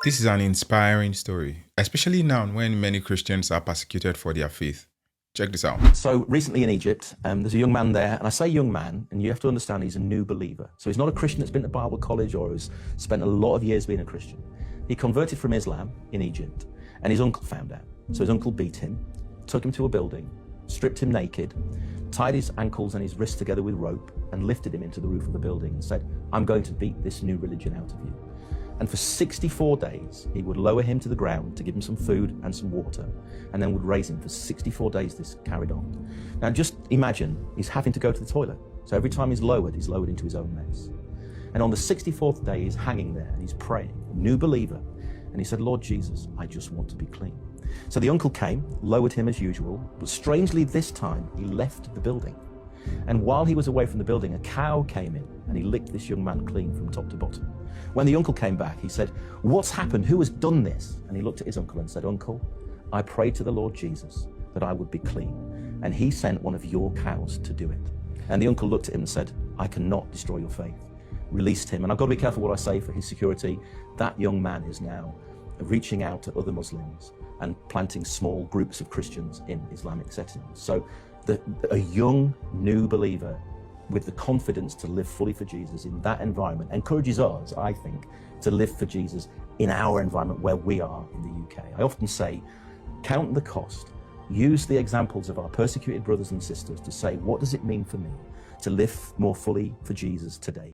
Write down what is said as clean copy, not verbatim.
This is an inspiring story, especially now when many Christians are persecuted for their faith. Check this out. So recently in Egypt, there's a young man there, and I say young man, and you have to understand he's a new believer. So he's not a Christian that's been to Bible college or has spent a lot of years being a Christian. He converted from Islam in Egypt, and his uncle found out. So his uncle beat him, took him to a building, stripped him naked, tied his ankles and his wrists together with rope, and lifted him into the roof of the building and said, "I'm going to beat this new religion out of you." And for 64 days, he would lower him to the ground to give him some food and some water, and then would raise him. For 64 days, this carried on. Now just imagine, he's having to go to the toilet. So every time he's lowered into his own mess. And on the 64th day, he's hanging there and he's praying, new believer. And he said, "Lord Jesus, I just want to be clean." So the uncle came, lowered him as usual, but strangely this time, he left the building. And while he was away from the building, a cow came in and he licked this young man clean from top to bottom. When the uncle came back, he said, "What's happened? Who has done this?" And he looked at his uncle and said, "Uncle, I prayed to the Lord Jesus that I would be clean, and he sent one of your cows to do it." And the uncle looked at him and said, "I cannot destroy your faith." Released him. And I've got to be careful what I say for his security. That young man is now reaching out to other Muslims and planting small groups of Christians in Islamic settings. So a young, new believer with the confidence to live fully for Jesus in that environment encourages us, I think, to live for Jesus in our environment where we are in the UK. I often say, count the cost. Use the examples of our persecuted brothers and sisters to say, what does it mean for me to live more fully for Jesus today?